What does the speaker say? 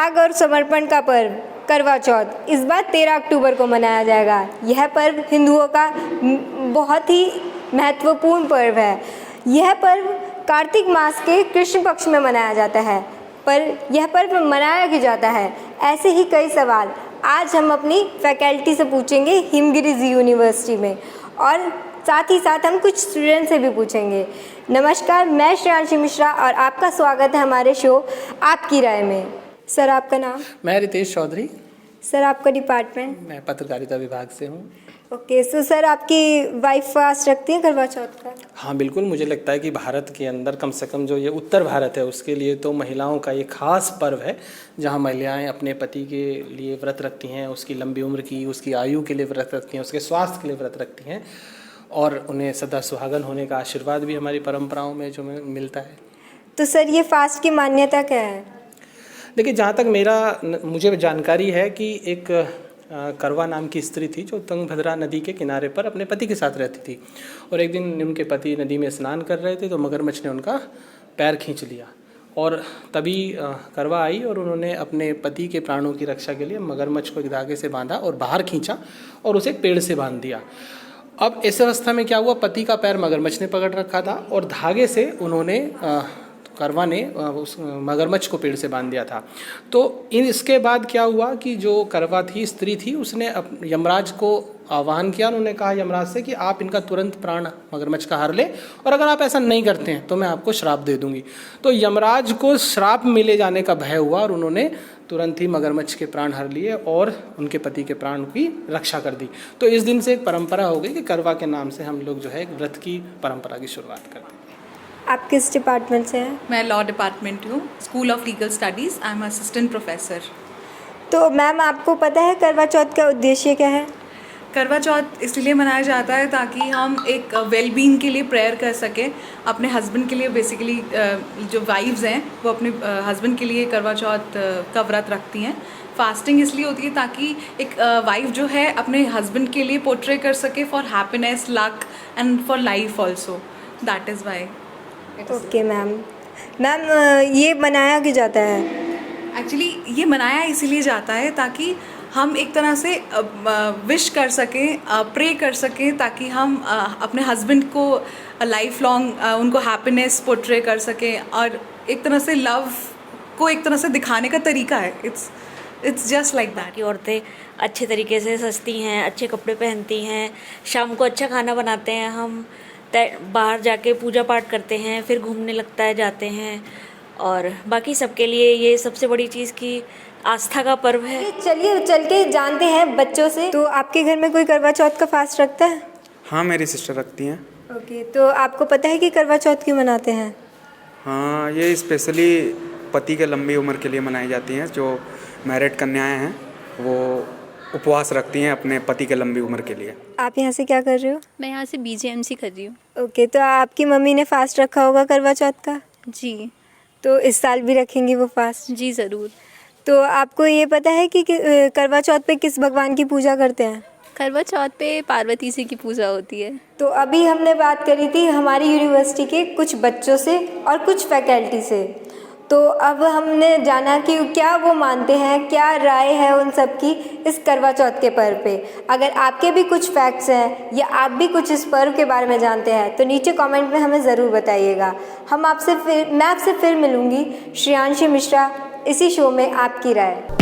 त्याग और समर्पण का पर्व करवा चौथ इस बार 13 अक्टूबर को मनाया जाएगा। यह पर्व हिंदुओं का बहुत ही महत्वपूर्ण पर्व है। यह पर्व कार्तिक मास के कृष्ण पक्ष में मनाया जाता है। पर यह पर्व मनाया क्यों जाता है, ऐसे ही कई सवाल आज हम अपनी फैकल्टी से पूछेंगे हिमगिरीज यूनिवर्सिटी में, और साथ ही साथ हम कुछ स्टूडेंट से भी पूछेंगे। नमस्कार, मैं श्रेयांशी मिश्रा और आपका स्वागत है हमारे शो आपकी राय में। सर, आपका नाम? मैं रितेश चौधरी। सर, आपका डिपार्टमेंट? मैं पत्रकारिता विभाग से हूँ। ओके, सो सर, आपकी वाइफ फास्ट रखती हैं करवा चौथ का? हाँ बिल्कुल, मुझे लगता है कि भारत के अंदर कम से कम जो ये उत्तर भारत है उसके लिए तो महिलाओं का ये खास पर्व है, जहाँ महिलाएं अपने पति के लिए व्रत रखती हैं, उसकी लंबी उम्र की, उसकी आयु के लिए व्रत रखती हैं, उसके स्वास्थ्य के लिए व्रत रखती हैं, और उन्हें सदा सुहागन होने का आशीर्वाद भी हमारी परंपराओं में जो मिलता है। तो सर, ये फास्ट की मान्यता क्या है? देखिए, जहाँ तक मुझे जानकारी है कि एक करवा नाम की स्त्री थी जो तुंगभद्रा नदी के किनारे पर अपने पति के साथ रहती थी, और एक दिन उनके पति नदी में स्नान कर रहे थे तो मगरमच्छ ने उनका पैर खींच लिया, और तभी करवा आई और उन्होंने अपने पति के प्राणों की रक्षा के लिए मगरमच्छ को एक धागे से बांधा और बाहर खींचा और उसे एक पेड़ से बांध दिया। अब इस अवस्था में क्या हुआ, पति का पैर मगरमच्छ ने पकड़ रखा था और धागे से उन्होंने करवा ने उस मगरमच्छ को पेड़ से बांध दिया था। तो इसके बाद क्या हुआ कि जो करवा थी, स्त्री थी, उसने यमराज को आह्वान किया। उन्होंने कहा यमराज से कि आप इनका तुरंत प्राण मगरमच्छ का हर ले, और अगर आप ऐसा नहीं करते हैं तो मैं आपको श्राप दे दूंगी। तो यमराज को श्राप मिले जाने का भय हुआ और उन्होंने तुरंत ही मगरमच्छ के प्राण हर लिए और उनके पति के प्राण की रक्षा कर दी। तो इस दिन से एक परंपरा हो गई कि करवा के नाम से हम लोग जो है एक व्रत की परंपरा की शुरुआत करते हैं। आप किस डिपार्टमेंट से हैं? मैं लॉ डिपार्टमेंट हूँ, school of legal studies. I am assistant professor. तो मैम, आपको पता है करवा चौथ का उद्देश्य क्या है? करवा चौथ इसलिए मनाया जाता है ताकि हम एक वेलबींग के लिए प्रेयर कर सकें अपने हस्बैंड के लिए। बेसिकली जो वाइफ्स हैं वो अपने हस्बैंड के लिए करवा चौथ का व्रत रखती हैं। फास्टिंग इसलिए होती है ताकि एक वाइफ जो है अपने हस्बैंड के लिए पोर्ट्रे कर सके for happiness, luck and for life also. That is why. Okay ma'am, ये मनाया क्यों जाता है? एक्चुअली ये मनाया इसीलिए जाता है ताकि हम एक तरह से विश कर सकें, प्रे कर सकें, ताकि हम अपने हस्बैंड को लाइफ लॉन्ग उनको हैप्पीनेस पोर्ट्रे कर सकें, और एक तरह से लव को एक तरह से दिखाने का तरीका है। It's just like that. कि औरतें अच्छे तरीके से सजती हैं, अच्छे कपड़े पहनती हैं, शाम को अच्छा खाना बनाते हैं, हम बाहर जाके पूजा पाठ करते हैं, फिर घूमने जाते हैं, और बाकी सबके लिए ये सबसे बड़ी चीज़ की आस्था का पर्व है। चलिए चल के जानते हैं बच्चों से। तो आपके घर में कोई करवा चौथ का फास्ट रखता है? हाँ, मेरी सिस्टर रखती हैं। ओके, तो आपको पता है कि करवा चौथ क्यों मनाते हैं? हाँ, ये स्पेशली पति के लंबी उम्र के लिए मनाई जाती हैं। जो मैरिड कन्याएं हैं वो उपवास रखती हैं अपने पति के लंबी उम्र के लिए। आप यहाँ से क्या कर रहे हो? मैं यहाँ से BJMC कर रही हूँ। ओके, तो आपकी मम्मी ने फास्ट रखा होगा करवा चौथ का? जी। तो इस साल भी रखेंगी वो फास्ट? जी ज़रूर। तो आपको ये पता है कि करवा चौथ पे किस भगवान की पूजा करते हैं? करवा चौथ पे पार्वती जी की पूजा होती है। तो अभी हमने बात करी थी हमारी यूनिवर्सिटी के कुछ बच्चों से और कुछ फैकल्टी से। तो अब हमने जाना कि क्या वो मानते हैं, क्या राय है उन सब की इस करवा चौथ के पर्व पे। अगर आपके भी कुछ फैक्ट्स हैं या आप भी कुछ इस पर्व के बारे में जानते हैं तो नीचे कमेंट में हमें ज़रूर बताइएगा। मैं आपसे फिर मिलूँगी, श्रेयांशी मिश्रा, इसी शो में आपकी राय।